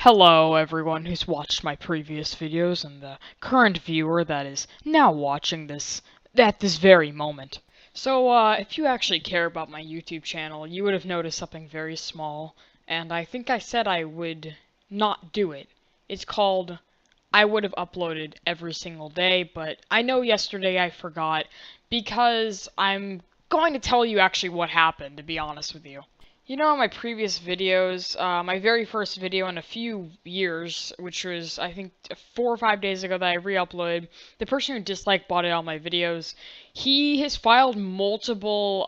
Hello everyone who's watched my previous videos and the current viewer that is now watching this at this very moment. So, if you actually care about my YouTube channel, you would have noticed something very small, and I think I said I would not do it. It's called I would have uploaded every single day, but I know yesterday I forgot because I'm going to tell you actually what happened, to be honest with you. You know, in my previous videos, my very first video in a few years, which was, I think, 4 or 5 days ago that I re-uploaded, the person who disliked botted all my videos, he has filed multiple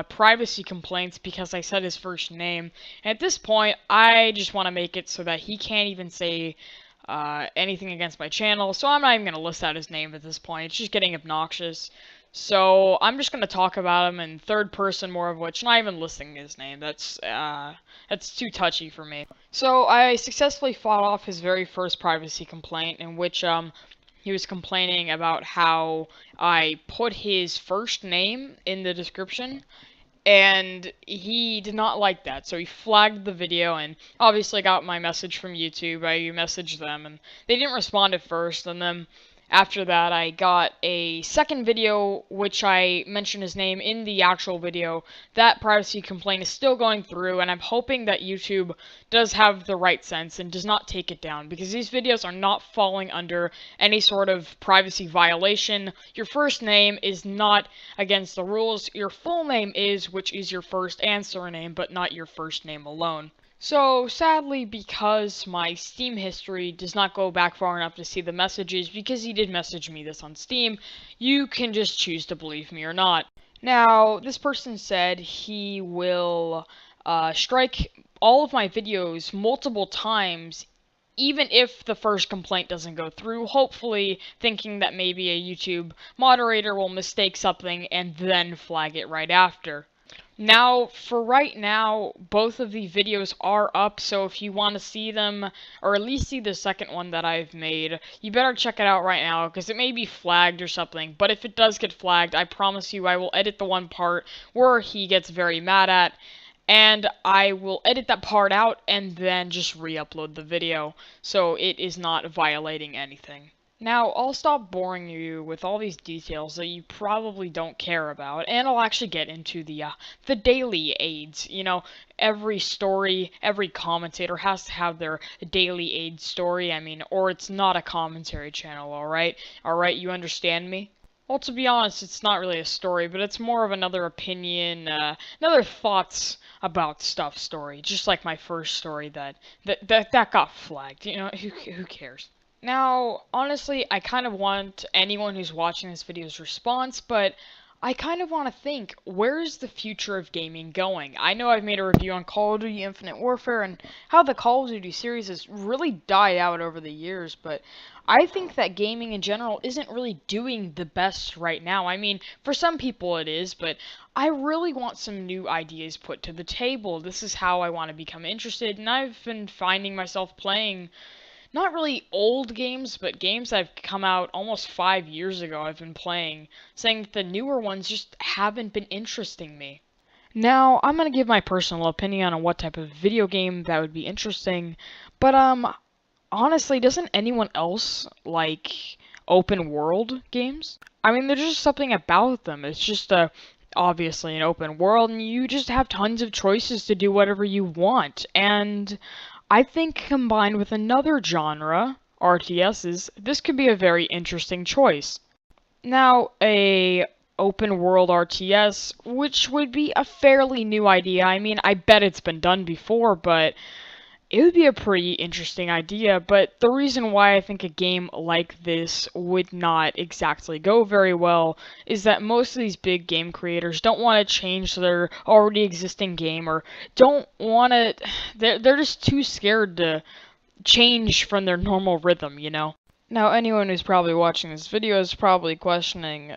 privacy complaints because I said his first name. And at this point, I just want to make it so that he can't even say anything against my channel, so I'm not even going to list out his name at this point. It's just getting obnoxious. So I'm just gonna talk about him in third person, more of which not even listing his name. That's too touchy for me. So I successfully fought off his very first privacy complaint, in which he was complaining about how I put his first name in the description, and he did not like that. So he flagged the video, and obviously got my message from YouTube. I messaged them, and they didn't respond at first, and then after that, I got a second video, which I mentioned his name in the actual video. That privacy complaint is still going through, and I'm hoping that YouTube does have the right sense and does not take it down, because these videos are not falling under any sort of privacy violation. Your first name is not against the rules. Your full name is, which is your first and surname, but not your first name alone. So, sadly, because my Steam history does not go back far enough to see the messages, because he did message me this on Steam, you can just choose to believe me or not. Now, this person said he will strike all of my videos multiple times, even if the first complaint doesn't go through, hopefully thinking that maybe a YouTube moderator will mistake something and then flag it right after. Now, for right now, both of the videos are up, so if you want to see them, or at least see the second one that I've made, you better check it out right now, because it may be flagged or something, but if it does get flagged, I promise you I will edit the one part where he gets very mad at, and I will edit that part out and then just re-upload the video, so it is not violating anything. Now, I'll stop boring you with all these details that you probably don't care about, and I'll actually get into the daily aids. You know, every story, every commentator has to have their daily aid story, or it's not a commentary channel, alright? Alright, you understand me? Well, to be honest, it's not really a story, but it's more of another opinion, another thoughts about stuff story, just like my first story that got flagged. You know, who cares? Now, honestly, I kind of want anyone who's watching this video's response, but I kind of want to think, where is the future of gaming going? I know I've made a review on Call of Duty Infinite Warfare and how the Call of Duty series has really died out over the years, but I think that gaming in general isn't really doing the best right now. I mean, for some people it is, but I really want some new ideas put to the table. This is how I want to become interested, and I've been finding myself playing not really old games, but games that have come out almost 5 years ago I've been playing, saying that the newer ones just haven't been interesting me. Now, I'm gonna give my personal opinion on what type of video game that would be interesting, but honestly, doesn't anyone else like open world games? I mean, there's just something about them. It's just obviously an open world, and you just have tons of choices to do whatever you want, and I think combined with another genre, RTSs, this could be a very interesting choice. Now, a open world RTS, which would be a fairly new idea. I mean, I bet it's been done before, but it would be a pretty interesting idea, but the reason why I think a game like this would not exactly go very well is that most of these big game creators don't want to change their already existing game, or don't want to, they're just too scared to change from their normal rhythm, you know? Now, anyone who's probably watching this video is probably questioning,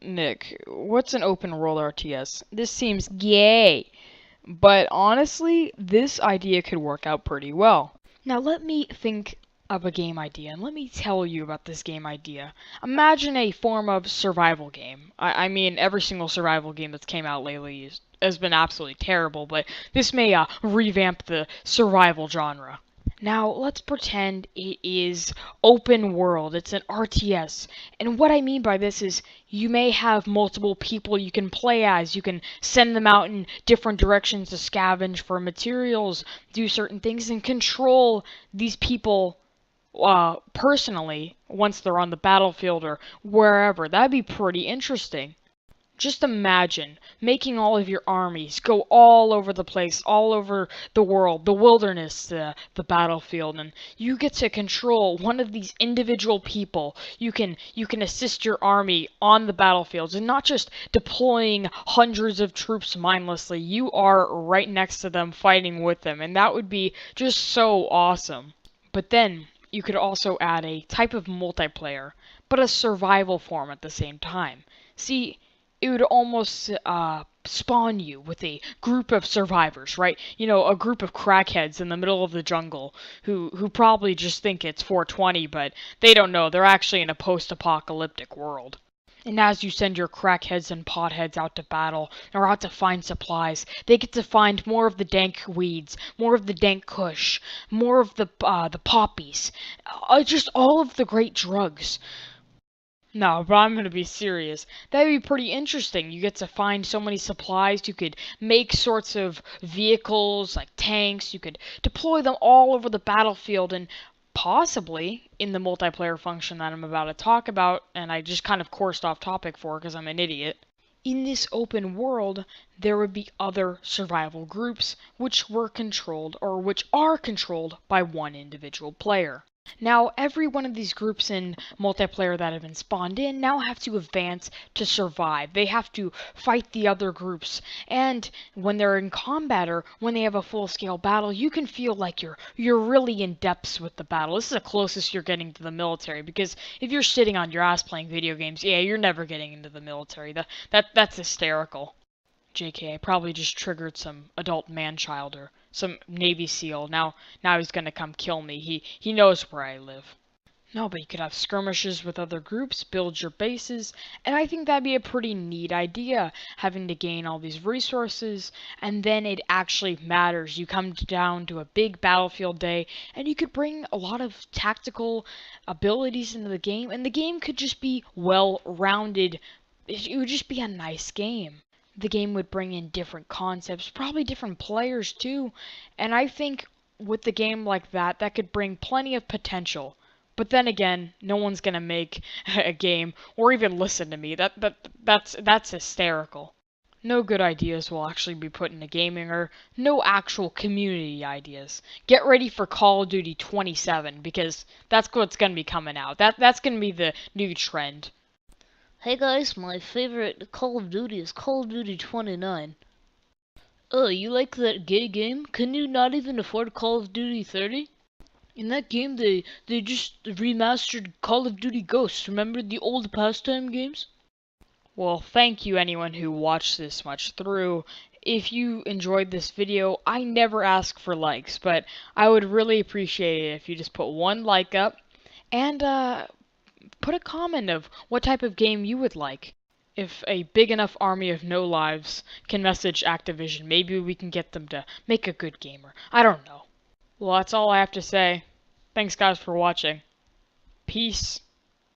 Nick, what's an open world RTS? This seems gay. But honestly, this idea could work out pretty well. Now let me think of a game idea, and let me tell you about this game idea. Imagine a form of survival game. I mean, every single survival game that's came out lately has been absolutely terrible, but this may revamp the survival genre. Now, let's pretend it is open world. It's an RTS. And what I mean by this is you may have multiple people you can play as. You can send them out in different directions to scavenge for materials, do certain things, and control these people personally once they're on the battlefield or wherever. That'd be pretty interesting. Just imagine making all of your armies go all over the place, all over the world, the wilderness, the battlefield, and you get to control one of these individual people. You can assist your army on the battlefields and not just deploying hundreds of troops mindlessly. You are right next to them fighting with them, and that would be just so awesome. But then you could also add a type of multiplayer, but a survival form at the same time. See, it would almost spawn you with a group of survivors, right? You know, a group of crackheads in the middle of the jungle who probably just think it's 420, but they don't know. They're actually in a post-apocalyptic world. And as you send your crackheads and potheads out to battle, or out to find supplies, they get to find more of the dank weeds, more of the dank kush, more of the poppies, just all of the great drugs. No, but I'm gonna be serious. That'd be pretty interesting. You get to find so many supplies. You could make sorts of vehicles like tanks. You could deploy them all over the battlefield and possibly in the multiplayer function that I'm about to talk about, and I just kind of coursed off topic for because I'm an idiot. In this open world, there would be other survival groups which were controlled or which are controlled by one individual player. Now, every one of these groups in multiplayer that have been spawned in now have to advance to survive. They have to fight the other groups. And when they're in combat or when they have a full-scale battle, you can feel like you're really in depths with the battle. This is the closest you're getting to the military, because if you're sitting on your ass playing video games, yeah, you're never getting into the military. That's hysterical. JK, I probably just triggered some adult man-child or some Navy SEAL. Now he's gonna come kill me. He knows where I live. No, but you could have skirmishes with other groups, build your bases, and I think that'd be a pretty neat idea, having to gain all these resources, and then it actually matters. You come down to a big battlefield day, and you could bring a lot of tactical abilities into the game, and the game could just be well-rounded. It would just be a nice game. The game would bring in different concepts, probably different players too, and I think with the game like that, that could bring plenty of potential. But then again, no one's gonna make a game or even listen to me. That's hysterical. No good ideas will actually be put into gaming, or no actual community ideas. Get ready for Call of Duty 27, because that's what's gonna be coming out. That's gonna be the new trend. Hey guys, my favorite Call of Duty is Call of Duty 29. Oh, you like that gay game? Can you not even afford Call of Duty 30? In that game, they just remastered Call of Duty Ghosts. Remember the old pastime games? Well, thank you anyone who watched this much through. If you enjoyed this video, I never ask for likes, but I would really appreciate it if you just put one like up and put a comment of what type of game you would like. If a big enough army of no lives can message Activision, maybe we can get them to make a good gamer. I don't know. Well, that's all I have to say. Thanks guys for watching. Peace.